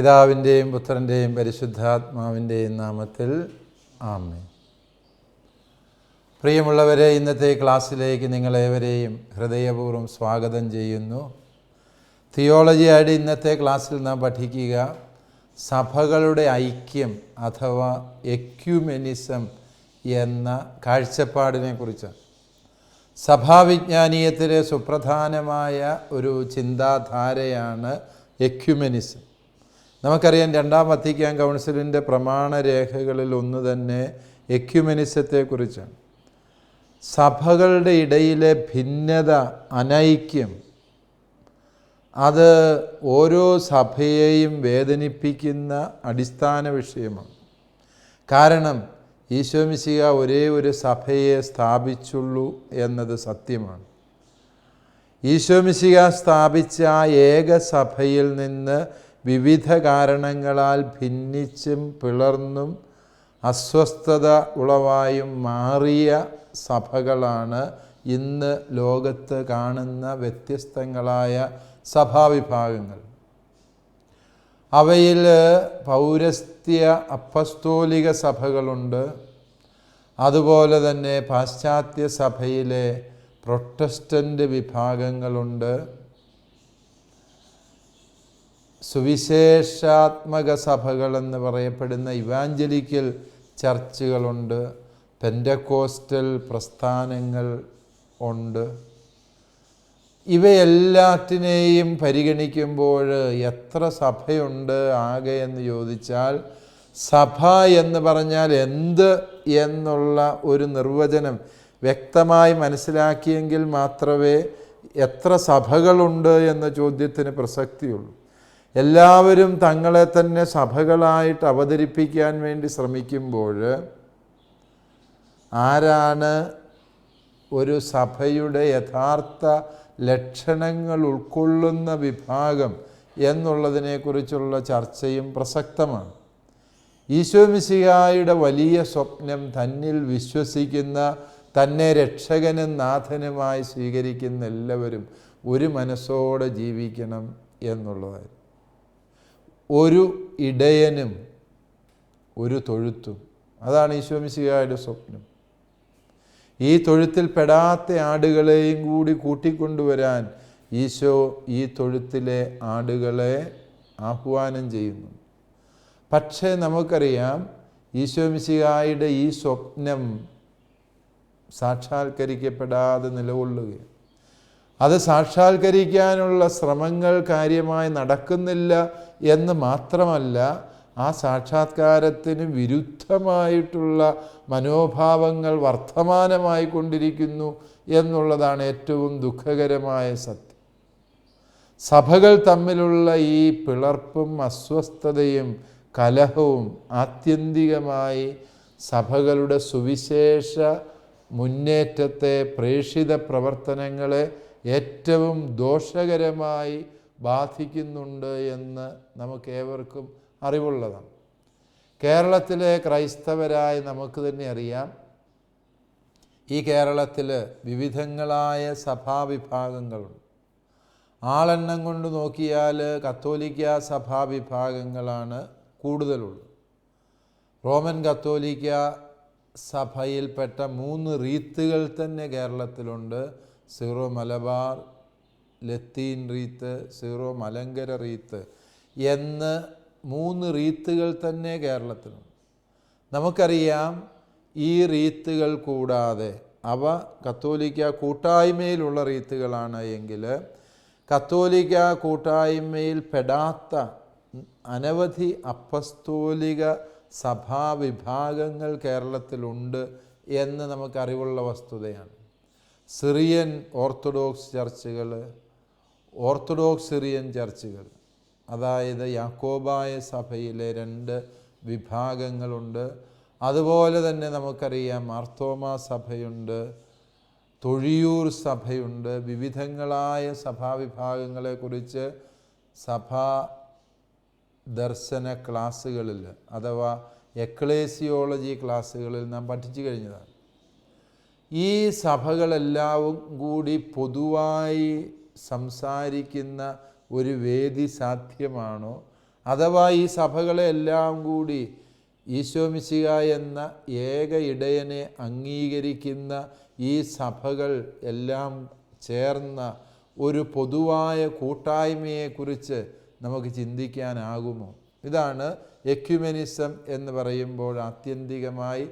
പിതാവിൻ്റെയും പുത്രൻ്റെയും പരിശുദ്ധാത്മാവിൻ്റെയും നാമത്തിൽ ആമേൻ. പ്രിയമുള്ളവരെ, ഇന്നത്തെ ക്ലാസ്സിലേക്ക് നിങ്ങളേവരെയും ഹൃദയപൂർവ്വം സ്വാഗതം ചെയ്യുന്നു. തിയോളജിയായിട്ട് ഇന്നത്തെ ക്ലാസ്സിൽ നാം പഠിക്കുക സഭകളുടെ ഐക്യം അഥവാ എക്യുമെനിസം എന്ന കാഴ്ചപ്പാടിനെ കുറിച്ചാണ്. സഭാവിജ്ഞാനീയത്തിലെ സുപ്രധാനമായ ഒരു ചിന്താധാരയാണ് എക്യുമെനിസം. നമുക്കറിയാം, രണ്ടാം വത്തിക്കാൻ കൗൺസിലിൻ്റെ പ്രമാണരേഖകളിൽ ഒന്ന് തന്നെ എക്യുമെനിസത്തെക്കുറിച്ചാണ്. സഭകളുടെ ഇടയിലെ ഭിന്നത, അനൈക്യം, അത് ഓരോ സഭയെയും വേദനിപ്പിക്കുന്ന അടിസ്ഥാന വിഷയമാണ്. കാരണം ഈശോ മിശിഹ ഒരേ ഒരു സഭയെ സ്ഥാപിച്ചുള്ളൂ എന്നത് സത്യമാണ്. ഈശോ മിശിഹ സ്ഥാപിച്ച ആ ഏക സഭയിൽ നിന്ന് വിവിധ കാരണങ്ങളാൽ ഭിന്നിച്ചും പിളർന്നും അസ്വസ്ഥത ഉളവായും മാറിയ സഭകളാണ് ഇന്ന് ലോകത്ത് കാണുന്ന വ്യത്യസ്തങ്ങളായ സഭാവിഭാഗങ്ങൾ. അവയിൽ പൗരസ്ത്യ അപ്പസ്തോലിക സഭകളുണ്ട്. അതുപോലെ തന്നെ പാശ്ചാത്യ സഭയിലെ പ്രൊട്ടസ്റ്റൻ്റ് വിഭാഗങ്ങളുണ്ട്. സുവിശേഷാത്മക സഭകളെന്ന് പറയപ്പെടുന്ന ഇവാഞ്ചലിക്കൽ ചർച്ചുകളുണ്ട്. പെൻ്റക്കോസ്റ്റൽ പ്രസ്ഥാനങ്ങൾ ഉണ്ട്. ഇവയെല്ലാറ്റിനെയും പരിഗണിക്കുമ്പോൾ എത്ര സഭയുണ്ട് ആകെ എന്ന് ചോദിച്ചാൽ, സഭ എന്ന് പറഞ്ഞാൽ എന്ത് എന്നുള്ള ഒരു നിർവചനം വ്യക്തമായി മനസ്സിലാക്കിയെങ്കിൽ മാത്രമേ എത്ര സഭകളുണ്ട് എന്ന ചോദ്യത്തിന് പ്രസക്തിയുള്ളൂ. എല്ലാവരും തങ്ങളെ തന്നെ സഭകളായിട്ട് അവതരിപ്പിക്കാൻ വേണ്ടി ശ്രമിക്കുമ്പോൾ ആരാണ് ഒരു സഭയുടെ യഥാർത്ഥ ലക്ഷണങ്ങൾ ഉൾക്കൊള്ളുന്ന വിഭാഗം എന്നുള്ളതിനെക്കുറിച്ചുള്ള ചർച്ചയും പ്രസക്തമാണ്. ഈശോ മിശിഹായുടെ വലിയ സ്വപ്നം തന്നിൽ വിശ്വസിക്കുന്ന, തന്നെ രക്ഷകനും നാഥനുമായി സ്വീകരിക്കുന്ന എല്ലാവരും ഒരു മനസ്സോടെ ജീവിക്കണം എന്നുള്ളതായിരുന്നു. ഒരു ഇടയനും ഒരു തൊഴുത്തും, അതാണ് ഈശോ മിശിഹായുടെ സ്വപ്നം. ഈ തൊഴുത്തിൽ പെടാത്ത ആടുകളെയും കൂടി കൂട്ടിക്കൊണ്ടുവരാൻ ഈശോ ഈ തൊഴുത്തിലെ ആടുകളെ ആഹ്വാനം ചെയ്യുന്നു. പക്ഷേ നമുക്കറിയാം, ഈശോ മിശിഹായുടെ ഈ സ്വപ്നം സാക്ഷാത്കരിക്കപ്പെടാതെ നിലകൊള്ളുകയാണ്. അത് സാക്ഷാത്കരിക്കാനുള്ള ശ്രമങ്ങൾ കാര്യമായി നടക്കുന്നില്ല എന്ന് മാത്രമല്ല, ആ സാക്ഷാത്കാരത്തിന് വിരുദ്ധമായിട്ടുള്ള മനോഭാവങ്ങൾ വർത്തമാനമായി കൊണ്ടിരിക്കുന്നു എന്നുള്ളതാണ് ഏറ്റവും ദുഃഖകരമായ സത്യം. സഭകൾ തമ്മിലുള്ള ഈ പിളർപ്പും അസ്വസ്ഥതയും കലഹവും ആത്യന്തികമായി സഭകളുടെ സുവിശേഷ മുന്നേറ്റത്തെ, പ്രേക്ഷിത പ്രവർത്തനങ്ങളെ ഏറ്റവും ദോഷകരമായി ബാധിക്കുന്നുണ്ട് എന്ന് നമുക്കേവർക്കും അറിവുള്ളതാണ്. കേരളത്തിലെ ക്രൈസ്തവരായി നമുക്ക് തന്നെ അറിയാം, ഈ കേരളത്തിൽ വിവിധങ്ങളായ സഭാവിഭാഗങ്ങളുണ്ട്. ആളെണ്ണം കൊണ്ട് നോക്കിയാൽ കത്തോലിക്ക സഭാവിഭാഗങ്ങളാണ് കൂടുതലുള്ളത്. റോമൻ കത്തോലിക്ക സഭയിൽപ്പെട്ട 3 റീത്തുകൾ തന്നെ കേരളത്തിലുണ്ട്. സീറോ മലബാർ, ലത്തീൻ റീത്ത്, സീറോ മലങ്കര റീത്ത് എന്ന് 3 റീത്തുകൾ തന്നെ കേരളത്തിലുണ്ട്. നമുക്കറിയാം, ഈ റീത്തുകൾ കൂടാതെ അവ കത്തോലിക്ക കൂട്ടായ്മയിലുള്ള റീത്തുകളാണ് എങ്കിൽ, കത്തോലിക്ക കൂട്ടായ്മയിൽ പെടാത്ത അനവധി അപ്പസ്തോലിക സഭാവിഭാഗങ്ങൾ കേരളത്തിലുണ്ട് എന്ന് നമുക്കറിവുള്ള വസ്തുതയാണ്. സിറിയൻ ഓർത്തഡോക്സ് ചർച്ചുകൾ, ഓർത്തഡോക്സ് സിറിയൻ ചർച്ചുകൾ, അതായത് യാക്കോബായ സഭയിലെ 2 വിഭാഗങ്ങളുണ്ട്. അതുപോലെ തന്നെ നമുക്കറിയാം മാർത്തോമാ സഭയുണ്ട്, തൊഴിയൂർ സഭയുണ്ട്. വിവിധങ്ങളായ സഭാവിഭാഗങ്ങളെക്കുറിച്ച് സഭാ ദർശന ക്ലാസ്സുകളിൽ അഥവാ എക്ലേസിയോളജി ക്ലാസ്സുകളിൽ നാം പഠിച്ചു കഴിഞ്ഞതാണ്. ഈ സഭകളെല്ലാം കൂടി പൊതുവായി സംസാരിക്കുന്ന ഒരു വേദി സാധ്യമാണോ, അഥവാ ഈ സഭകളെ എല്ലാം കൂടി ഈശോ മിശിഹ എന്ന ഏക ഇടയനെ അംഗീകരിക്കുന്ന ഈ സഭകൾ എല്ലാം ചേർന്ന ഒരു പൊതുവായ കൂട്ടായ്മയെക്കുറിച്ച് നമുക്ക് ചിന്തിക്കാനാകുമോ? ഇതാണ് എക്യുമെനിസം എന്ന് പറയുമ്പോൾ ആത്യന്തികമായി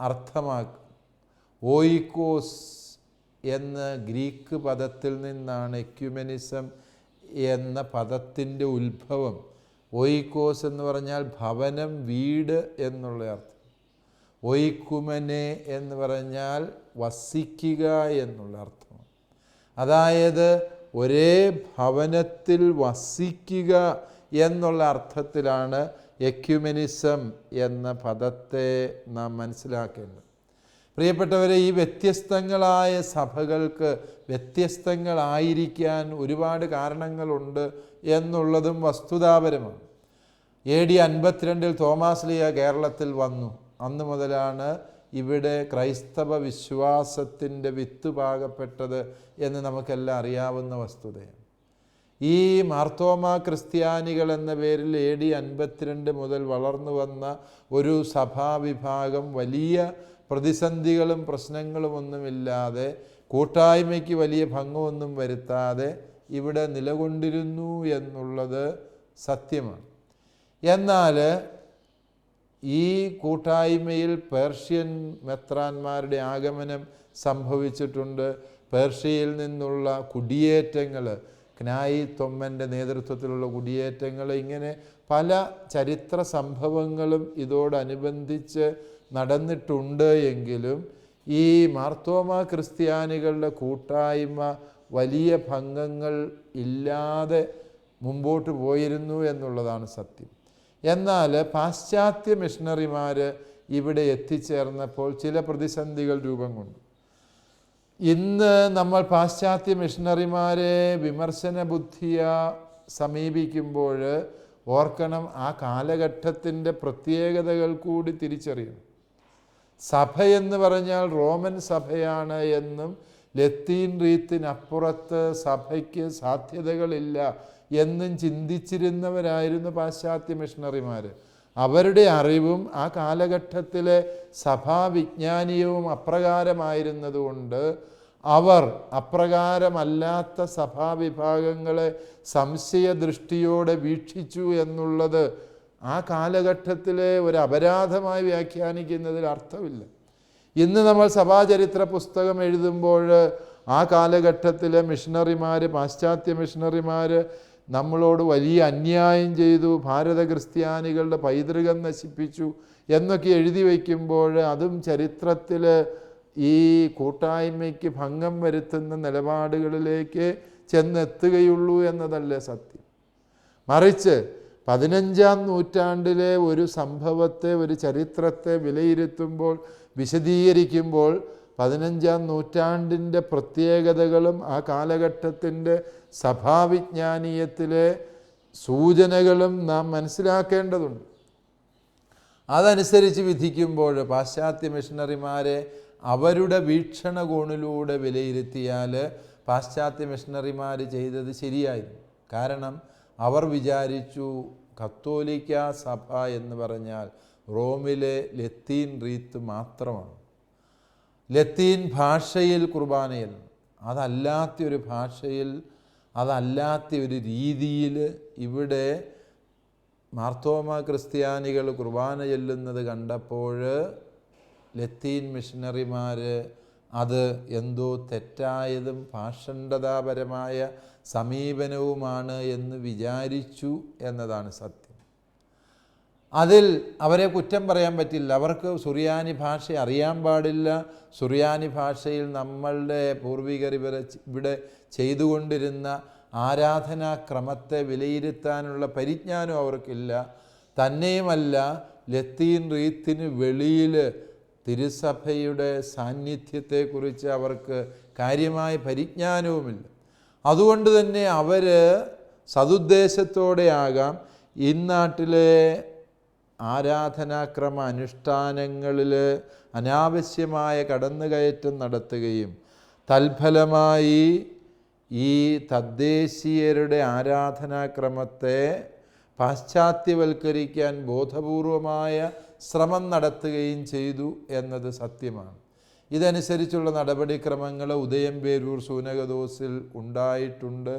അർത്ഥമാക്കുക. ഓയിക്കോസ് എന്ന ഗ്രീക്ക് പദത്തിൽ നിന്നാണ് എക്യുമെനിസം എന്ന പദത്തിൻ്റെ ഉത്ഭവം. ഓയിക്കോസ് എന്ന് പറഞ്ഞാൽ ഭവനം, വീട് എന്നുള്ള അർത്ഥം. ഓയിക്കുമനെ എന്ന് പറഞ്ഞാൽ വസിക്കുക എന്നുള്ള അർത്ഥം. അതായത് ഒരേ ഭവനത്തിൽ വസിക്കുക എന്നുള്ള അർത്ഥത്തിലാണ് എക്യുമെനിസം എന്ന പദത്തെ നാം മനസ്സിലാക്കേണ്ടത്. പ്രിയപ്പെട്ടവരെ, ഈ വ്യത്യസ്തങ്ങളായ സഭകൾക്ക് വ്യത്യസ്തങ്ങളായിരിക്കാൻ ഒരുപാട് കാരണങ്ങളുണ്ട് എന്നുള്ളതും വസ്തുതാപരമാണ്. AD 52 തോമാസ് ലീഹ കേരളത്തിൽ വന്നു. അന്ന് മുതലാണ് ഇവിടെ ക്രൈസ്തവ വിശ്വാസത്തിൻ്റെ വിത്ത് പാകപ്പെട്ടത് എന്ന് നമുക്കെല്ലാം അറിയാവുന്ന വസ്തുതയാണ്. ഈ മാർത്തോമാ ക്രിസ്ത്യാനികൾ എന്ന പേരിൽ AD 52 മുതൽ വളർന്നു വന്ന ഒരു സഭാവിഭാഗം വലിയ പ്രതിസന്ധികളും പ്രശ്നങ്ങളുമൊന്നുമില്ലാതെ, കൂട്ടായ്മയ്ക്ക് വലിയ ഭംഗമൊന്നും വരുത്താതെ ഇവിടെ നിലകൊണ്ടിരുന്നു എന്നുള്ളത് സത്യമാണ്. എന്നാൽ ഈ കൂട്ടായ്മയിൽ പേർഷ്യൻ മെത്രാന്മാരുടെ ആഗമനം സംഭവിച്ചിട്ടുണ്ട്. പേർഷ്യയിൽ നിന്നുള്ള കുടിയേറ്റങ്ങൾ, ക്നായി തൊമ്മൻ്റെ നേതൃത്വത്തിലുള്ള കുടിയേറ്റങ്ങൾ, ഇങ്ങനെ പല ചരിത്ര സംഭവങ്ങളും ഇതോടനുബന്ധിച്ച് നടന്നിട്ടുണ്ട്. എങ്കിലും ഈ മാർത്തോമാ ക്രിസ്ത്യാനികളുടെ കൂട്ടായ്മ വലിയ ഭംഗങ്ങൾ ഇല്ലാതെ മുമ്പോട്ട് പോയിരുന്നു എന്നുള്ളതാണ് സത്യം. എന്നാൽ പാശ്ചാത്യ മിഷണറിമാർ ഇവിടെ എത്തിച്ചേർന്നപ്പോൾ ചില പ്രതിസന്ധികൾ രൂപം കൊണ്ടു. ഇന്ന് നമ്മൾ പാശ്ചാത്യ മിഷണറിമാരെ വിമർശന ബുദ്ധിയ സമീപിക്കുമ്പോൾ ഓർക്കണം, ആ കാലഘട്ടത്തിൻ്റെ പ്രത്യേകതകൾ കൂടി തിരിച്ചറിയണം. സഭയെന്ന് പറഞ്ഞാൽ റോമൻ സഭയാണ് എന്നും ലത്തീൻ റീത്തിനപ്പുറത്ത് സഭയ്ക്ക് സാധ്യതകളില്ല എന്നും ചിന്തിച്ചിരുന്നവരായിരുന്നു പാശ്ചാത്യ മിഷണറിമാർ. അവരുടെ അറിവും ആ കാലഘട്ടത്തിലെ സഭാവിജ്ഞാനീയവും അപ്രകാരമായിരുന്നതുകൊണ്ട് അവർ അപ്രകാരമല്ലാത്ത സഭാവിഭാഗങ്ങളെ സംശയദൃഷ്ടിയോടെ വീക്ഷിച്ചു എന്നുള്ളത് ആ കാലഘട്ടത്തിലെ ഒരു അപരാധമായി വ്യാഖ്യാനിക്കുന്നതിൽ അർത്ഥമില്ല. ഇന്ന് നമ്മൾ സഭാചരിത്ര പുസ്തകം എഴുതുമ്പോൾ ആ കാലഘട്ടത്തിലെ മിഷണറിമാർ, പാശ്ചാത്യ മിഷണറിമാർ നമ്മളോട് വലിയ അന്യായം ചെയ്തു, ഭാരത ക്രിസ്ത്യാനികളുടെ പൈതൃകം നശിപ്പിച്ചു എന്നൊക്കെ എഴുതി വയ്ക്കുമ്പോൾ അതും ചരിത്രത്തിൽ ഈ കൂട്ടായ്മയ്ക്ക് ഭംഗം വരുത്തുന്ന നിലപാടുകളിലേക്ക് ചെന്നെത്തുകയുള്ളൂ എന്നതല്ലേ സത്യം. മറിച്ച് 15-ാം നൂറ്റാണ്ടിലെ ഒരു സംഭവത്തെ, ഒരു ചരിത്രത്തെ വിലയിരുത്തുമ്പോൾ, വിശദീകരിക്കുമ്പോൾ 15-ാം നൂറ്റാണ്ടിൻ്റെ പ്രത്യേകതകളും ആ കാലഘട്ടത്തിൻ്റെ സഭാവിജ്ഞാനീയത്തിലെ സൂചനകളും നാം മനസ്സിലാക്കേണ്ടതുണ്ട്. അതനുസരിച്ച് വിധിക്കുമ്പോൾ പാശ്ചാത്യ മിഷണറിമാരെ അവരുടെ വീക്ഷണകോണിലൂടെ വിലയിരുത്തിയാൽ പാശ്ചാത്യ മിഷണറിമാർ ചെയ്തത് ശരിയായിരുന്നു. കാരണം അവർ വിചാരിച്ചു കത്തോലിക്ക സഭ എന്ന് പറഞ്ഞാൽ റോമിലെ ലത്തീൻ റീത്ത് മാത്രമാണ്. ലത്തീൻ ഭാഷയിൽ കുർബാനയിൽ, അതല്ലാത്തൊരു ഭാഷയിൽ, അതല്ലാത്തൊരു രീതിയിൽ ഇവിടെ മാർത്തോമാ ക്രിസ്ത്യാനികൾ കുർബാന ചൊല്ലുന്നത് കണ്ടപ്പോൾ ലത്തീൻ മിഷണറിമാർ അത് എന്തോ തെറ്റായതും പാഷണ്ഡതാപരമായ സമീപനവുമാണ് എന്ന് വിചാരിച്ചു എന്നതാണ് സത്യം. അതിൽ അവരെ കുറ്റം പറയാൻ പറ്റില്ല. അവർക്ക് സുറിയാനി ഭാഷ അറിയാൻ പാടില്ല. സുറിയാനി ഭാഷയിൽ നമ്മളുടെ പൂർവികർ ഇവിടെ ചെയ്തുകൊണ്ടിരുന്ന ആരാധനാക്രമത്തെ വിലയിരുത്താനുള്ള പരിജ്ഞാനം അവർക്കില്ല. തന്നെയുമല്ല, ലത്തീൻ റീത്തിന് വെളിയിൽ തിരുസഭയുടെ സാന്നിധ്യത്തെക്കുറിച്ച് അവർക്ക് കാര്യമായ പരിജ്ഞാനവുമില്ല. അതുകൊണ്ട് തന്നെ അവർ സതുദ്ദേശത്തോടെയാകാം ഇന്നാട്ടിലെ ആരാധനാക്രമ അനുഷ്ഠാനങ്ങളിൽ അനാവശ്യമായ കടന്നുകയറ്റം നടത്തുകയും തൽഫലമായി ഈ തദ്ദേശീയരുടെ ആരാധനാക്രമത്തെ പാശ്ചാത്യവൽക്കരിക്കാൻ ബോധപൂർവമായ ശ്രമം നടത്തുകയും ചെയ്തു എന്നത് സത്യമാണ്. ഇതനുസരിച്ചുള്ള നടപടിക്രമങ്ങൾ ഉദയംപേരൂർ സൂനകദോസിൽ ഉണ്ടായിട്ടുണ്ട്.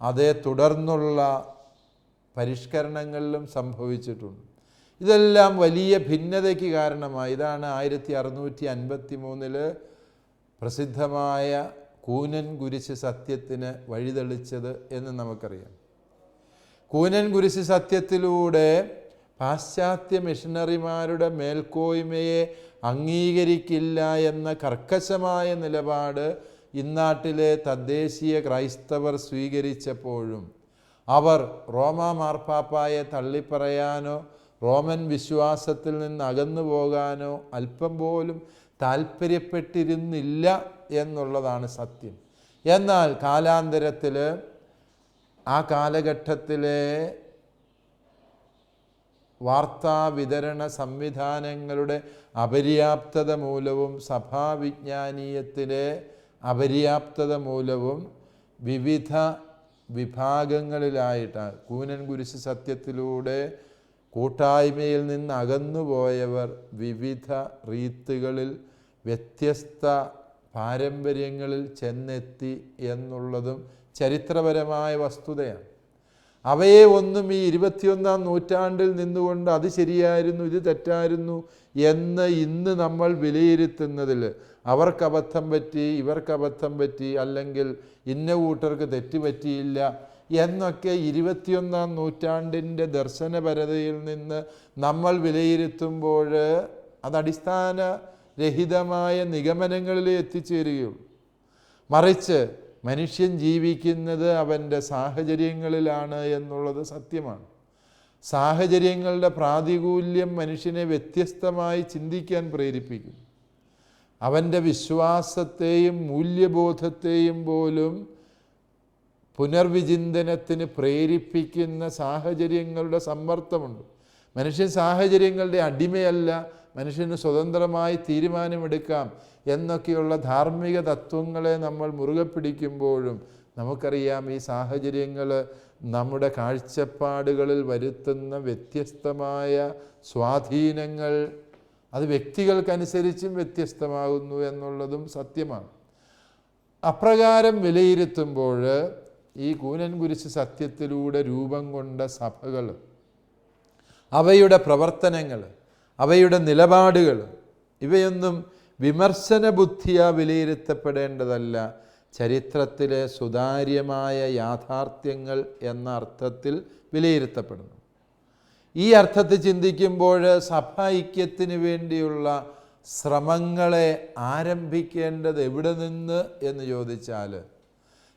അതേ തുടർന്നുള്ള പരിഷ്കരണങ്ങളിലും സംഭവിച്ചിട്ടുണ്ട്. ഇതെല്ലാം വലിയ ഭിന്നതയ്ക്ക് കാരണമായി. ഇതാണ് 1653 പ്രസിദ്ധമായ കൂനൻ കുരിശ് സത്യത്തിന് വഴിതെളിച്ചത് എന്ന് നമുക്കറിയാം. കൂനൻ കുരിശ് സത്യത്തിലൂടെ പാശ്ചാത്യ മിഷണറിമാരുടെ മേൽക്കോയ്മയെ അംഗീകരിക്കില്ല എന്ന കർക്കശമായ നിലപാട് ഇന്നാട്ടിലെ തദ്ദേശീയ ക്രൈസ്തവർ സ്വീകരിച്ചപ്പോഴും അവർ റോമാ മാർപ്പാപ്പായെ തള്ളിപ്പറയാനോ റോമൻ വിശ്വാസത്തിൽ നിന്ന് അകന്നു പോകാനോ അല്പം പോലും താല്പര്യപ്പെട്ടിരുന്നില്ല എന്നുള്ളതാണ് സത്യം. എന്നാൽ കാലാന്തരത്തിൽ ആ കാലഘട്ടത്തിലെ വാർത്താ വിതരണ സംവിധാനങ്ങളുടെ അപര്യാപ്തത മൂലവും സഭാവിജ്ഞാനീയത്തിലെ അപര്യാപ്തത മൂലവും വിവിധ വിഭാഗങ്ങളിലായിട്ടാണ് കൂനൻ കുരിശ് സത്യത്തിലൂടെ കൂട്ടായ്മയിൽ നിന്ന് അകന്നുപോയവർ വിവിധ റീത്തുകളിൽ വ്യത്യസ്ത പാരമ്പര്യങ്ങളിൽ ചെന്നെത്തി എന്നുള്ളതും ചരിത്രപരമായ വസ്തുതയാണ്. അവയെ ഒന്നും ഈ 21-ാം നൂറ്റാണ്ടിൽ നിന്നുകൊണ്ട് അത് ശരിയായിരുന്നു ഇത് തെറ്റായിരുന്നു എന്ന് ഇന്ന് നമ്മൾ വിലയിരുത്തുന്നതിൽ അവർക്ക് അബദ്ധം പറ്റി ഇവർക്ക് അബദ്ധം പറ്റി അല്ലെങ്കിൽ ഇന്ന കൂട്ടർക്ക് തെറ്റുപറ്റിയില്ല എന്നൊക്കെ 21-ാം നൂറ്റാണ്ടിൻ്റെ ദർശനപരതയിൽ നിന്ന് നമ്മൾ വിലയിരുത്തുമ്പോൾ അത് അടിസ്ഥാനരഹിതമായ നിഗമനങ്ങളിൽ എത്തിച്ചേരുകയുള്ളൂ. മറിച്ച് മനുഷ്യൻ ജീവിക്കുന്നത് അവൻ്റെ സാഹചര്യങ്ങളിലാണ് എന്നുള്ളത് സത്യമാണ്. സാഹചര്യങ്ങളുടെ പ്രാതികൂല്യം മനുഷ്യനെ വ്യത്യസ്തമായി ചിന്തിക്കാൻ പ്രേരിപ്പിക്കും. അവൻ്റെ വിശ്വാസത്തെയും മൂല്യബോധത്തെയും പോലും പുനർവിചിന്തനത്തിന് പ്രേരിപ്പിക്കുന്ന സാഹചര്യങ്ങളുടെ സമ്മർദ്ദമുണ്ട്. മനുഷ്യൻ സാഹചര്യങ്ങളുടെ അടിമയല്ല, മനുഷ്യന് സ്വതന്ത്രമായി തീരുമാനമെടുക്കാം എന്നൊക്കെയുള്ള ധാർമ്മിക തത്വങ്ങളെ നമ്മൾ മുറുകെ പിടിക്കുമ്പോഴും നമുക്കറിയാം ഈ സാഹചര്യങ്ങൾ നമ്മുടെ കാഴ്ചപ്പാടുകളിൽ വരുത്തുന്ന വ്യത്യസ്തമായ സ്വാധീനങ്ങൾ അത് വ്യക്തികൾക്കനുസരിച്ചും വ്യത്യസ്തമാകുന്നു എന്നുള്ളതും സത്യമാണ്. അപ്രകാരം വിലയിരുത്തുമ്പോൾ ഈ കൂനൻ കുരിശ് സത്യത്തിലൂടെ രൂപം കൊണ്ട സഭകൾ, അവയുടെ പ്രവർത്തനങ്ങൾ, അവയുടെ നിലപാടുകൾ ഇവയൊന്നും വിമർശന ബുദ്ധിയാ വിലയിരുത്തപ്പെടേണ്ടതല്ല, ചരിത്രത്തിലെ സുതാര്യമായ യാഥാർത്ഥ്യങ്ങൾ എന്ന അർത്ഥത്തിൽ വിലയിരുത്തപ്പെടുന്നു. ഈ അർത്ഥത്തിൽ ചിന്തിക്കുമ്പോൾ സഭ ഐക്യത്തിന് വേണ്ടിയുള്ള ശ്രമങ്ങളെ ആരംഭിക്കേണ്ടത് എവിടെ നിന്ന് എന്ന് ചോദിച്ചാൽ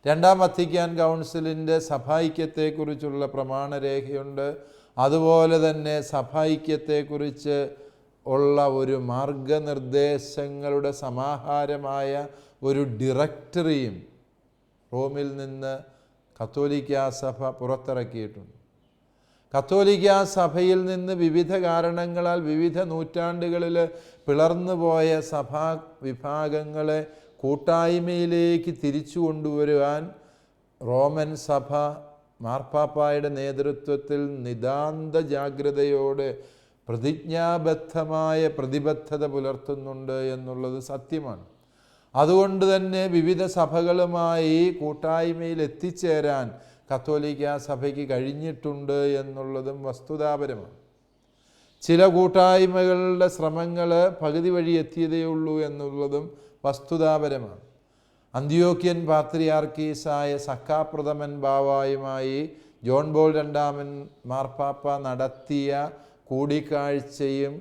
രണ്ടാം വത്തിക്കാൻ കൗൺസിലിൻ്റെ സഭാഐക്യത്തെക്കുറിച്ചുള്ള പ്രമാണരേഖയുണ്ട്. അതുപോലെ തന്നെ സഭാഐക്യത്തെക്കുറിച്ച് ഉള്ള ഒരു മാർഗനിർദ്ദേശങ്ങളുടെ സമാഹാരമായ ഒരു ഡയറക്ടറിയും റോമിൽ നിന്ന് കത്തോലിക്കാ സഭ പുറത്തിറക്കിയിട്ടുണ്ട്. കത്തോലിക്കാ സഭയിൽ നിന്ന് വിവിധ കാരണങ്ങളാൽ വിവിധ നൂറ്റാണ്ടുകളിൽ പിളർന്നുപോയ സഭാ വിഭാഗങ്ങളെ കൂട്ടായ്മയിലേക്ക് തിരിച്ചു കൊണ്ടുവരുവാൻ റോമൻ സഭ മാർപ്പാപ്പായുടെ നേതൃത്വത്തിൽ നിതാന്ത ജാഗ്രതയോടെ പ്രതിജ്ഞാബദ്ധമായ പ്രതിബദ്ധത പുലർത്തുന്നുണ്ട് എന്നുള്ളത് സത്യമാണ്. അതുകൊണ്ട് തന്നെ വിവിധ സഭകളുമായി കൂട്ടായ്മയിൽ എത്തിച്ചേരാൻ കത്തോലിക്കാ സഭയ്ക്ക് കഴിഞ്ഞിട്ടുണ്ട് എന്നുള്ളതും വസ്തുതാപരമാണ്. ചില കൂട്ടായ്മകളുടെ ശ്രമങ്ങൾ പകുതി വഴി എത്തിയതേ ഉള്ളൂ എന്നുള്ളതും വസ്തുതാപരമാണ്. അന്ത്യോക്യൻ പാത്രിയാർക്കീസായ സക്കാപ്രഥമൻ ബാവായുമായി ജോൺ പോൾ രണ്ടാമൻ മാർപ്പാപ്പ നടത്തിയ കൂടിക്കാഴ്ചയും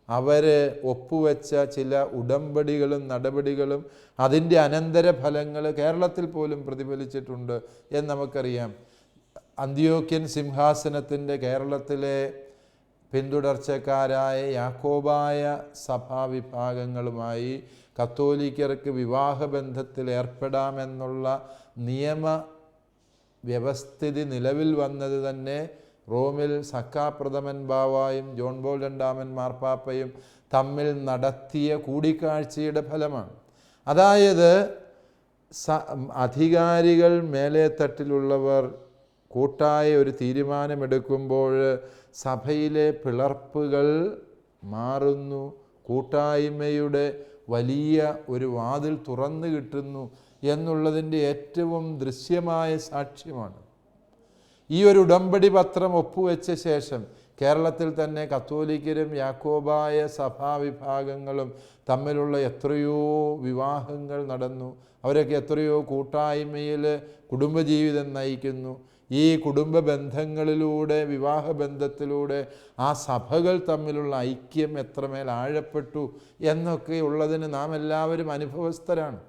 അവർ ഒപ്പുവെച്ച ചില ഉടമ്പടികളും നടപടികളും അതിൻ്റെ അനന്തരഫലങ്ങൾ കേരളത്തിൽ പോലും പ്രതിഫലിച്ചിട്ടുണ്ട് എന്ന് നമുക്കറിയാം. അന്ത്യോക്യൻ സിംഹാസനത്തിൻ്റെ കേരളത്തിലെ പിന്തുടർച്ചക്കാരായ യാക്കോബായ സഭാവിഭാഗങ്ങളുമായി കത്തോലിക്കർക്ക് വിവാഹബന്ധത്തിൽ ഏർപ്പെടാമെന്നുള്ള നിയമ വ്യവസ്ഥിതി നിലവിൽ വന്നത് തന്നെ റോമിൽ സക്കാപ്രഥമൻ ബാവായും ജോൺ പോൾ രണ്ടാമൻ മാർപ്പാപ്പയും തമ്മിൽ നടത്തിയ കൂടിക്കാഴ്ചയുടെ ഫലമാണ്. അതായത് അധികാരികൾ മേലേത്തട്ടിലുള്ളവർ കൂട്ടായ ഒരു തീരുമാനമെടുക്കുമ്പോൾ സഭയിലെ പിളർപ്പുകൾ മാറുന്നു, കൂട്ടായ്മയുടെ വലിയ ഒരു വാതിൽ തുറന്നു കിട്ടുന്നു എന്നുള്ളതിൻ്റെ ഏറ്റവും ദൃശ്യമായ സാക്ഷ്യമാണ്. ഈ ഒരു ഉടമ്പടി പത്രം ഒപ്പുവെച്ച ശേഷം കേരളത്തിൽ തന്നെ കത്തോലിക്കരും യാക്കോബായ സഭാവിഭാഗങ്ങളും തമ്മിലുള്ള എത്രയോ വിവാഹങ്ങൾ നടന്നു. അവരൊക്കെ എത്രയോ കൂട്ടായ്മയിൽ കുടുംബജീവിതം നയിക്കുന്നു. ഈ കുടുംബ ബന്ധങ്ങളിലൂടെ, വിവാഹബന്ധത്തിലൂടെ ആ സഭകൾ തമ്മിലുള്ള ഐക്യം എത്രമേൽ ആഴപ്പെട്ടു എന്നൊക്കെ ഉള്ളതിന് നാം എല്ലാവരും അനുഭവസ്ഥരാണ്.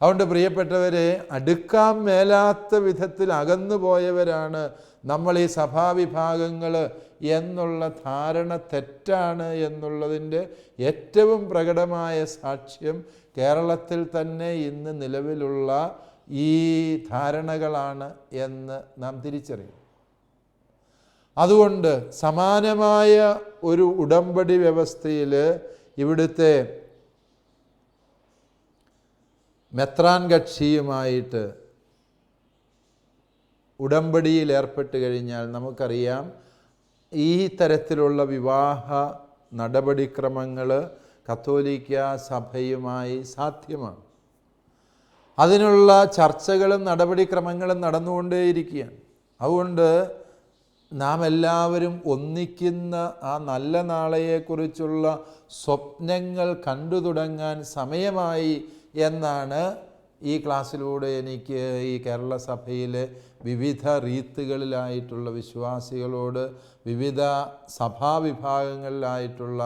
അതുകൊണ്ട് പ്രിയപ്പെട്ടവരെ, അടുക്കാൻ മേലാത്ത വിധത്തിൽ അകന്നു പോയവരാണ് നമ്മൾ ഈ സഭാവിഭാഗങ്ങൾ എന്നുള്ള ധാരണ തെറ്റാണ് എന്നുള്ളതിൻ്റെ ഏറ്റവും പ്രകടമായ സാക്ഷ്യം കേരളത്തിൽ തന്നെ ഇന്ന് നിലവിലുള്ള ഈ ധാരണകളാണ് എന്ന് നാം തിരിച്ചറിയും. അതുകൊണ്ട് സമാനമായ ഒരു ഉടമ്പടി വ്യവസ്ഥയിൽ ഇവിടുത്തെ മെത്രാൻ കക്ഷിയുമായിട്ട് ഉടമ്പടിയിൽ ഏർപ്പെട്ട് കഴിഞ്ഞാൽ നമുക്കറിയാം ഈ തരത്തിലുള്ള വിവാഹ നടപടിക്രമങ്ങൾ കത്തോലിക്ക സഭയുമായി സാധ്യമാണ്. അതിനുള്ള ചർച്ചകളും നടപടിക്രമങ്ങളും നടന്നുകൊണ്ടേയിരിക്കുകയാണ്. അതുകൊണ്ട് നാം എല്ലാവരും ഒന്നിക്കുന്ന ആ നല്ല നാളെയെക്കുറിച്ചുള്ള സ്വപ്നങ്ങൾ കണ്ടു തുടങ്ങാൻ സമയമായി എന്നാണ് ഈ ക്ലാസ്സിലൂടെ എനിക്ക് ഈ കേരള സഭയിലെ വിവിധ റീത്തുകളിലായിട്ടുള്ള വിശ്വാസികളോട്, വിവിധ സഭാവിഭാഗങ്ങളിലായിട്ടുള്ള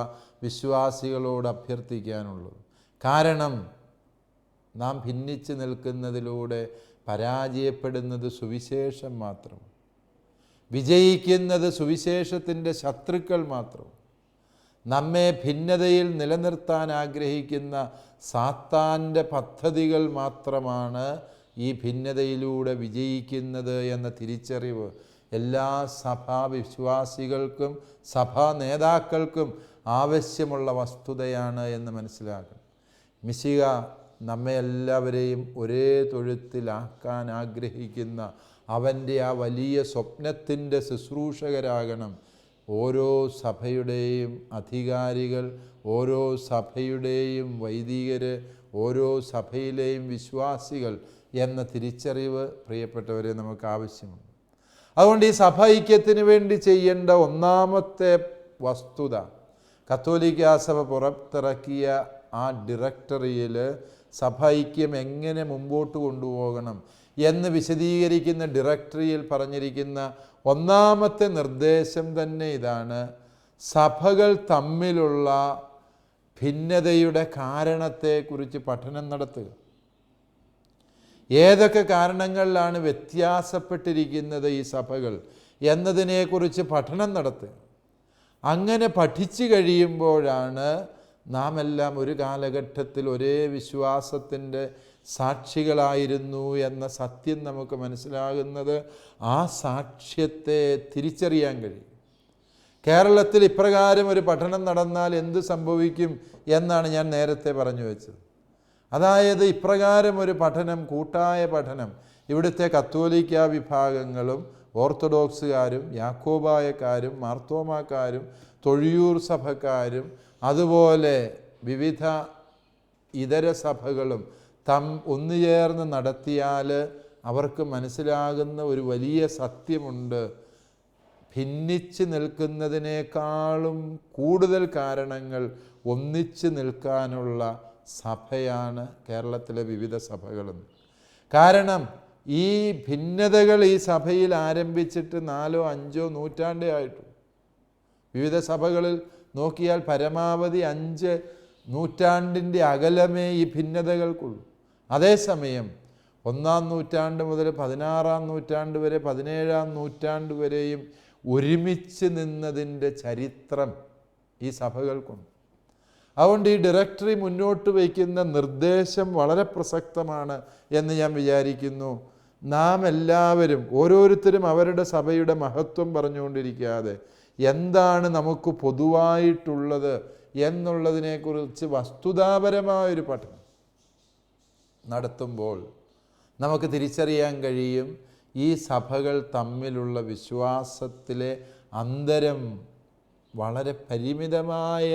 വിശ്വാസികളോട് അഭ്യർത്ഥിക്കാനുള്ളത്. കാരണം നാം ഭിന്നിച്ച് നിൽക്കുന്നതിലൂടെ പരാജയപ്പെടുന്നത് സുവിശേഷം മാത്രം, വിജയിക്കുന്നത് സുവിശേഷത്തിൻ്റെ ശത്രുക്കൾ മാത്രം. നമ്മെ ഭിന്നതയിൽ നിലനിർത്താൻ ആഗ്രഹിക്കുന്ന സാത്താൻ്റെ പദ്ധതികൾ മാത്രമാണ് ഈ ഭിന്നതയിലൂടെ വിജയിക്കുന്നത് എന്ന തിരിച്ചറിവ് എല്ലാ സഭാവിശ്വാസികൾക്കും സഭാ നേതാക്കൾക്കും ആവശ്യമുള്ള വസ്തുതയാണ് എന്ന് മനസ്സിലാക്കണം. മിശിഹ നമ്മെ എല്ലാവരെയും ഒരേ തൊഴുത്തിലാക്കാൻ ആഗ്രഹിക്കുന്ന അവൻ്റെ ആ വലിയ സ്വപ്നത്തിൻ്റെ ശുശ്രൂഷകരാകണം ഓരോ സഭയുടെയും അധികാരികൾ, ഓരോ സഭയുടെയും വൈദികർ, ഓരോ സഭയിലെയും വിശ്വാസികൾ എന്ന തിരിച്ചറിവ് പ്രിയപ്പെട്ടവരെ നമുക്ക് ആവശ്യമുണ്ട്. അതുകൊണ്ട് ഈ സഭ ഐക്യത്തിന് വേണ്ടി ചെയ്യേണ്ട ഒന്നാമത്തെ വസ്തുത, കത്തോലിക്കാ സഭ പുറത്തിറക്കിയ ആ ഡയറക്ടറിയിൽ സഭ ഐക്യം എങ്ങനെ മുമ്പോട്ട് കൊണ്ടുപോകണം എന്ന് വിശദീകരിക്കുന്ന ഡയറക്ടറിയിൽ പറഞ്ഞിരിക്കുന്ന ഒന്നാമത്തെ നിർദ്ദേശം തന്നെ ഇതാണ്: സഭകൾ തമ്മിലുള്ള ഭിന്നതയുടെ കാരണത്തെക്കുറിച്ച് പഠനം നടത്തുക. ഏതൊക്കെ കാരണങ്ങളിലാണ് വ്യത്യാസപ്പെട്ടിരിക്കുന്നത് ഈ സഭകൾ എന്നതിനെക്കുറിച്ച് പഠനം നടത്തുക. അങ്ങനെ പഠിച്ചു കഴിയുമ്പോഴാണ് നാം എല്ലാം ഒരു കാലഘട്ടത്തിൽ ഒരേ വിശ്വാസത്തിൻ്റെ സാക്ഷികളായിരുന്നു എന്ന സത്യം നമുക്ക് മനസ്സിലാകുന്നത്. ആ സാക്ഷ്യത്തെ തിരിച്ചറിയാൻ കഴിയും. കേരളത്തിൽ ഇപ്രകാരം ഒരു പഠനം നടന്നാൽ എന്ത് സംഭവിക്കും എന്നാണ് ഞാൻ നേരത്തെ പറഞ്ഞു വെച്ചത്. അതായത് ഇപ്രകാരം ഒരു പഠനം, കൂട്ടായ പഠനം, ഇവിടുത്തെ കത്തോലിക്ക വിഭാഗങ്ങളും ഓർത്തഡോക്സുകാരും യാക്കോബായക്കാരും മാർത്തോമാക്കാരും തൊഴിയൂർ സഭക്കാരും അതുപോലെ വിവിധ ഇതര സഭകളും ഒന്നുചേർന്ന് നടത്തിയാൽ അവർക്ക് മനസ്സിലാകുന്ന ഒരു വലിയ സത്യമുണ്ട്. ഭിന്നിച്ച് നിൽക്കുന്നതിനേക്കാളും കൂടുതൽ കാരണങ്ങൾ ഒന്നിച്ച് നിൽക്കാനുള്ള സഭയാണ് കേരളത്തിലെ വിവിധ സഭകളും. കാരണം ഈ ഭിന്നതകൾ ഈ സഭയിൽ ആരംഭിച്ചിട്ട് 4-5 നൂറ്റാണ്ടേ ആയിട്ടു. വിവിധ സഭകളിൽ നോക്കിയാൽ പരമാവധി 5 നൂറ്റാണ്ടിൻ്റെ അകലമേ ഈ ഭിന്നതകൾക്കുള്ളൂ. അതേസമയം 1-ാം നൂറ്റാണ്ട് മുതൽ 16-ാം നൂറ്റാണ്ട് വരെ, 17-ാം നൂറ്റാണ്ട് വരെയും ഒരുമിച്ച് നിന്നതിൻ്റെ ചരിത്രം ഈ സഭകൾക്കുണ്ട്. അതുകൊണ്ട് ഈ ഡയറക്ടറി മുന്നോട്ട് വയ്ക്കുന്ന നിർദ്ദേശം വളരെ പ്രസക്തമാണ് എന്ന് ഞാൻ വിചാരിക്കുന്നു. നാം എല്ലാവരും ഓരോരുത്തരും അവരുടെ സഭയുടെ മഹത്വം പറഞ്ഞുകൊണ്ടിരിക്കാതെ എന്താണ് നമുക്ക് പൊതുവായിട്ടുള്ളത് എന്നുള്ളതിനെക്കുറിച്ച് വസ്തുതാപരമായൊരു പഠനം നടത്തുമ്പോൾ നമുക്ക് തിരിച്ചറിയാൻ കഴിയും ഈ സഭകൾ തമ്മിലുള്ള വിശ്വാസത്തിലെ അന്തരം വളരെ പരിമിതമായ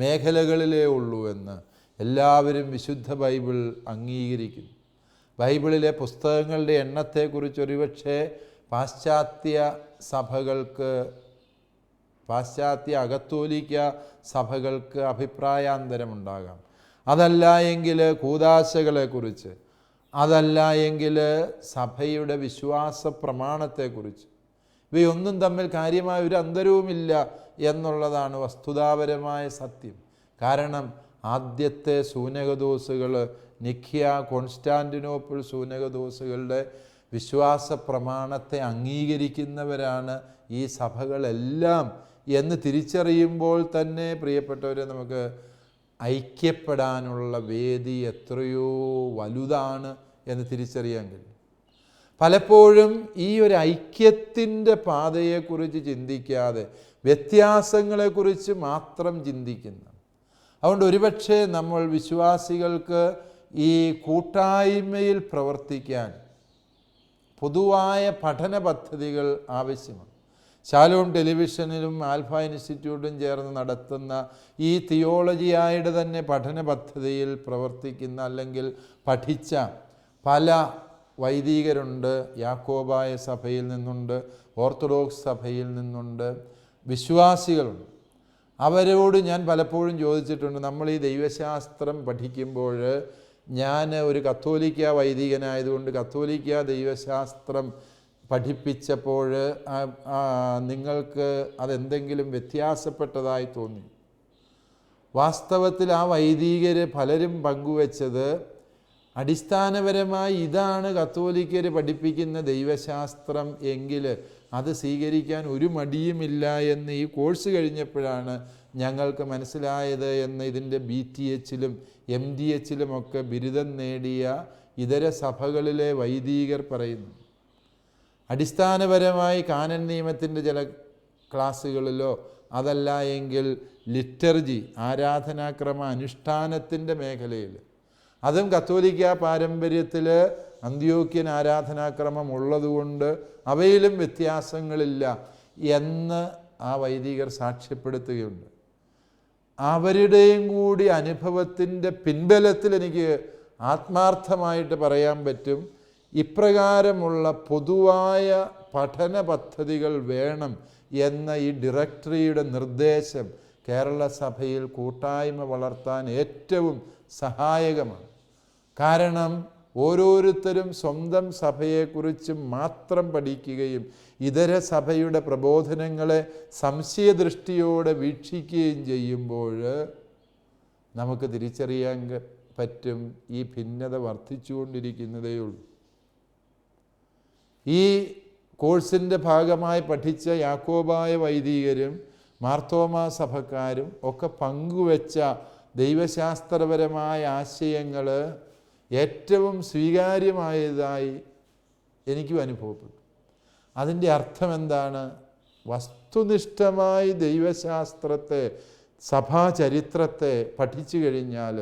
മേഖലകളിലേ ഉള്ളൂ എന്ന് എല്ലാവരും വിശുദ്ധ ബൈബിൾ അംഗീകരിക്കുന്നു. ബൈബിളിലെ പുസ്തകങ്ങളുടെ എണ്ണത്തെക്കുറിച്ച് ഒരുപക്ഷെ പാശ്ചാത്യ അകത്തോലിക്ക സഭകൾക്ക് അഭിപ്രായാന്തരമുണ്ടാകാം. അതല്ല എങ്കിൽ കൂദാശകളെക്കുറിച്ച്, അതല്ല എങ്കിൽ സഭയുടെ വിശ്വാസ പ്രമാണത്തെക്കുറിച്ച്, ഇവയൊന്നും തമ്മിൽ കാര്യമായ ഒരു അന്തരവുമില്ല എന്നുള്ളതാണ് വസ്തുതാപരമായ സത്യം. കാരണം ആദ്യത്തെ സൂനകദോസുകൾ, നിഖ്യ, കോൺസ്റ്റാന്റിനോപ്പിൾ സൂനകദോസുകളുടെ വിശ്വാസ പ്രമാണത്തെ അംഗീകരിക്കുന്നവരാണ് ഈ സഭകളെല്ലാം എന്ന് തിരിച്ചറിയുമ്പോൾ തന്നെ പ്രിയപ്പെട്ടവരെ, നമുക്ക് ഐക്യപ്പെടാനുള്ള വേദി എത്രയോ വലുതാണ് എന്ന് തിരിച്ചറിയാൻ കഴിയും. പലപ്പോഴും ഈ ഒരു ഐക്യത്തിൻ്റെ പാതയെക്കുറിച്ച് ചിന്തിക്കാതെ വ്യത്യാസങ്ങളെക്കുറിച്ച് മാത്രം ചിന്തിക്കുന്നു. അതുകൊണ്ട് ഒരുപക്ഷെ നമ്മൾ വിശ്വാസികൾക്ക് ഈ കൂട്ടായ്മയിൽ പ്രവർത്തിക്കാൻ പൊതുവായ പഠന പദ്ധതികൾ ആവശ്യമാണ്. ശാലോം ടെലിവിഷനിലും ആൽഫ ഇൻസ്റ്റിറ്റ്യൂട്ടും ചേർന്ന് നടത്തുന്ന ഈ തിയോളജിയായുടെ തന്നെ പഠന പദ്ധതിയിൽ പ്രവർത്തിക്കുന്ന അല്ലെങ്കിൽ പഠിച്ച പല വൈദികരുണ്ട്. യാക്കോബായ സഭയിൽ നിന്നുണ്ട്, ഓർത്തഡോക്സ് സഭയിൽ നിന്നുണ്ട്, വിശ്വാസികളുണ്ട്. അവരോട് ഞാൻ പലപ്പോഴും ചോദിച്ചിട്ടുണ്ട്, നമ്മൾ ഈ ദൈവശാസ്ത്രം പഠിക്കുമ്പോൾ, ഞാൻ ഒരു കത്തോലിക്ക വൈദികനായതുകൊണ്ട് കത്തോലിക്ക ദൈവശാസ്ത്രം പഠിപ്പിച്ചപ്പോൾ നിങ്ങൾക്ക് അതെന്തെങ്കിലും വ്യത്യാസപ്പെട്ടതായി തോന്നി? വാസ്തവത്തിൽ ആ വൈദികർ പലരും പങ്കുവച്ചത്, അടിസ്ഥാനപരമായി ഇതാണ് കത്തോലിക്കർ പഠിപ്പിക്കുന്ന ദൈവശാസ്ത്രം എങ്കിൽ അത് സ്വീകരിക്കാൻ ഒരു മടിയുമില്ല എന്ന് ഈ കോഴ്സ് കഴിഞ്ഞപ്പോഴാണ് ഞങ്ങൾക്ക് മനസ്സിലായത് എന്ന് ഇതിൻ്റെ BTHലും MDHലുമൊക്കെ ബിരുദം നേടിയ ഇതര സഭകളിലെ വൈദികർ പറയുന്നു. അടിസ്ഥാനപരമായി കാനൻ നിയമത്തിൻ്റെ ചില ക്ലാസ്സുകളിലോ അതല്ല എങ്കിൽ ലിറ്റർജി, ആരാധനാക്രമ അനുഷ്ഠാനത്തിൻ്റെ മേഖലയിൽ, അതും കത്തോലിക്ക പാരമ്പര്യത്തിൽ അന്ത്യോക്യൻ ആരാധനാക്രമം ഉള്ളതുകൊണ്ട് അവയിലും വ്യത്യാസങ്ങളില്ല എന്ന് ആ വൈദികർ സാക്ഷ്യപ്പെടുത്തുകയുണ്ട്. അവരുടെയും കൂടി അനുഭവത്തിൻ്റെ പിൻബലത്തിൽ എനിക്ക് ആത്മാർത്ഥമായിട്ട് പറയാൻ പറ്റും, ഇപ്രകാരമുള്ള പൊതുവായ പഠന പദ്ധതികൾ വേണം എന്ന ഈ ഡയറക്ടറിയുടെ നിർദ്ദേശം കേരള സഭയിൽ കൂട്ടായ്മ വളർത്താൻ ഏറ്റവും സഹായകമാണ്. കാരണം ഓരോരുത്തരും സ്വന്തം സഭയെക്കുറിച്ച് മാത്രം പഠിക്കുകയും ഇതര സഭയുടെ പ്രബോധനങ്ങളെ സംശയദൃഷ്ടിയോടെ വീക്ഷിക്കുകയും ചെയ്യുമ്പോൾ നമുക്ക് തിരിച്ചറിയാൻ പറ്റും ഈ ഭിന്നത വർദ്ധിച്ചുകൊണ്ടിരിക്കുന്നതേ ഉള്ളൂ. ഈ കോഴ്സിൻ്റെ ഭാഗമായി പഠിച്ച യാക്കോബായ വൈദികരും മാർത്തോമാ സഭക്കാരും ഒക്കെ പങ്കുവെച്ച ദൈവശാസ്ത്രപരമായ ആശയങ്ങൾ ഏറ്റവും സ്വീകാര്യമായതായി എനിക്കും അനുഭവപ്പെട്ടു. അതിൻ്റെ അർത്ഥം എന്താണ്? വസ്തുനിഷ്ഠമായി ദൈവശാസ്ത്രത്തെ, സഭാചരിത്രത്തെ പഠിച്ചു കഴിഞ്ഞാൽ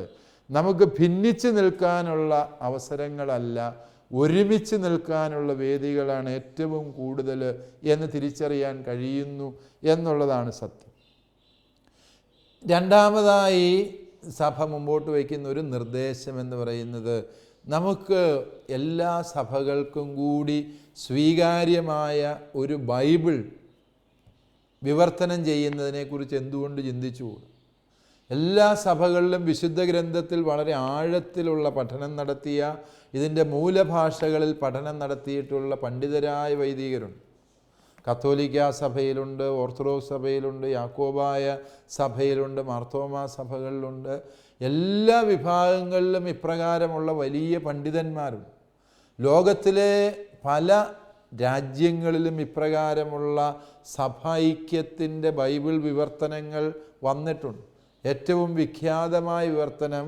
നമുക്ക് ഭിന്നിച്ച് നിൽക്കാനുള്ള അവസരങ്ങളല്ല, ഒരുമിച്ച് നിൽക്കാനുള്ള വേദികളാണ് ഏറ്റവും കൂടുതൽ എന്ന് തിരിച്ചറിയാൻ കഴിയുന്നു എന്നുള്ളതാണ് സത്യം. രണ്ടാമതായി സഭ മുമ്പോട്ട് വയ്ക്കുന്ന ഒരു നിർദ്ദേശം എന്ന് പറയുന്നത്, നമുക്ക് എല്ലാ സഭകൾക്കും കൂടി സ്വീകാര്യമായ ഒരു ബൈബിൾ വിവർത്തനം ചെയ്യുന്നതിനെക്കുറിച്ച് എന്തുകൊണ്ട് ചിന്തിച്ചുകൂടും? എല്ലാ സഭകളിലും വിശുദ്ധ ഗ്രന്ഥത്തിൽ വളരെ ആഴത്തിലുള്ള പഠനം നടത്തിയ, ഇതിൻ്റെ മൂലഭാഷകളിൽ പഠനം നടത്തിയിട്ടുള്ള പണ്ഡിതരായ വൈദികരുണ്ട്. കത്തോലിക്ക സഭയിലുണ്ട്, ഓർത്തഡോക്സ് സഭയിലുണ്ട്, യാക്കോബായ സഭയിലുണ്ട്, മാർത്തോമാ സഭകളിലുണ്ട്. എല്ലാ വിഭാഗങ്ങളിലും ഇപ്രകാരമുള്ള വലിയ പണ്ഡിതന്മാരുണ്ട്. ലോകത്തിലെ പല രാജ്യങ്ങളിലും ഇപ്രകാരമുള്ള സഭൈക്യത്തിൻ്റെ ബൈബിൾ വിവർത്തനങ്ങൾ വന്നിട്ടുണ്ട്. ഏറ്റവും വിഖ്യാതമായ വിവർത്തനം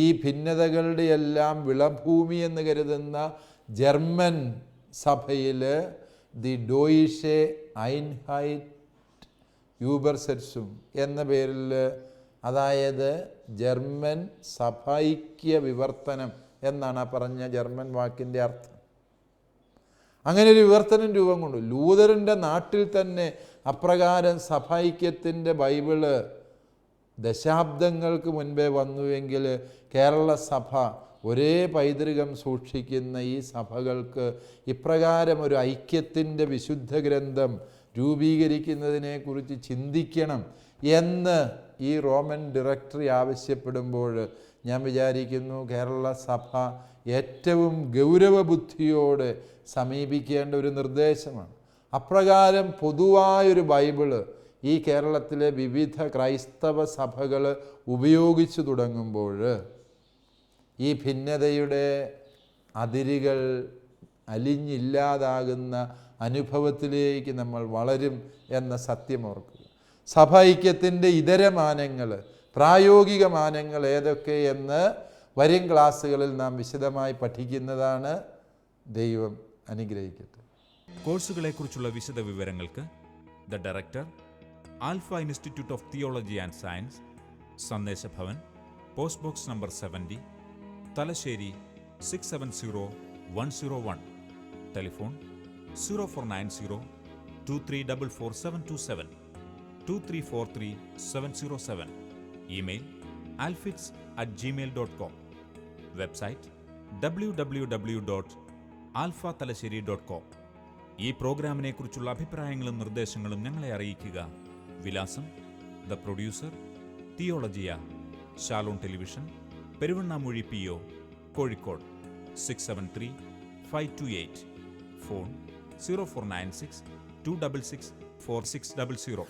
ഈ ഭിന്നതകളുടെ എല്ലാം വിളഭൂമി എന്ന് കരുതുന്ന ജർമ്മൻ സഭയിൽ ദി ഡോയിഷെ ഐൻഹൈറ്റ് യൂബർസെറ്റ്സും എന്ന പേരിൽ, അതായത് ജർമ്മൻ സഭൈക്യ വിവർത്തനം എന്നാണ് ആ പറഞ്ഞ ജർമ്മൻ വാക്കിൻ്റെ അർത്ഥം. അങ്ങനെ ഒരു വിവർത്തനം രൂപം കൊണ്ടു. ലൂതറിൻ്റെ നാട്ടിൽ തന്നെ അപ്രകാരം സഭൈക്യത്തിൻ്റെ ബൈബിള് ദശാബ്ദങ്ങൾക്ക് മുൻപേ വന്നുവെങ്കിൽ കേരള സഭ ഒരേ പൈതൃകം സൂക്ഷിക്കുന്ന ഈ സഭകൾക്ക് ഇപ്രകാരം ഒരു ഐക്യത്തിൻ്റെ വിശുദ്ധ ഗ്രന്ഥം രൂപീകരിക്കുന്നതിനെക്കുറിച്ച് ചിന്തിക്കണം എന്ന് ഈ റോമൻ ഡയറക്ടറി ആവശ്യപ്പെടുമ്പോൾ ഞാൻ വിചാരിക്കുന്നു കേരള സഭ ഏറ്റവും ഗൗരവബുദ്ധിയോടെ സമീപിക്കേണ്ട ഒരു നിർദ്ദേശമാണ്. അപ്രകാരം പൊതുവായൊരു ബൈബിള് ഈ കേരളത്തിലെ വിവിധ ക്രൈസ്തവ സഭകൾ ഉപയോഗിച്ചു തുടങ്ങുമ്പോൾ ഈ ഭിന്നതയുടെ അതിരുകൾ അലിഞ്ഞില്ലാതാകുന്ന അനുഭവത്തിലേക്ക് നമ്മൾ വളരും എന്ന സത്യം ഓർക്കുക. സഭ ഐക്യത്തിൻ്റെ ഇതര മാനങ്ങൾ, പ്രായോഗിക മാനങ്ങൾ ഏതൊക്കെ എന്ന് വരും ക്ലാസ്സുകളിൽ നാം വിശദമായി പഠിക്കുന്നതാണ്. ദൈവം അനുഗ്രഹിക്കട്ടെ. കോഴ്സുകളെക്കുറിച്ചുള്ള വിശദ വിവരങ്ങൾക്ക് the director, alpha institute of theology and science, Sandeshabhavan, post box number 70, Thalassery 670101. Telephone 0490 2344727, 2343 email alfix@gmail.com. Website www.alphathalassery.com. ഈ പ്രോഗ്രാമിനെ കുറിച്ചുള്ള അഭിപ്രായങ്ങളും നിർദ്ദേശങ്ങളും ഞങ്ങളെ അറിയിക്കുക. വിലാസം: the producer, Theologia, Shalom television, Peruvannamuzhi PO, Kozhikode 673-528. Phone 0496 266 4600.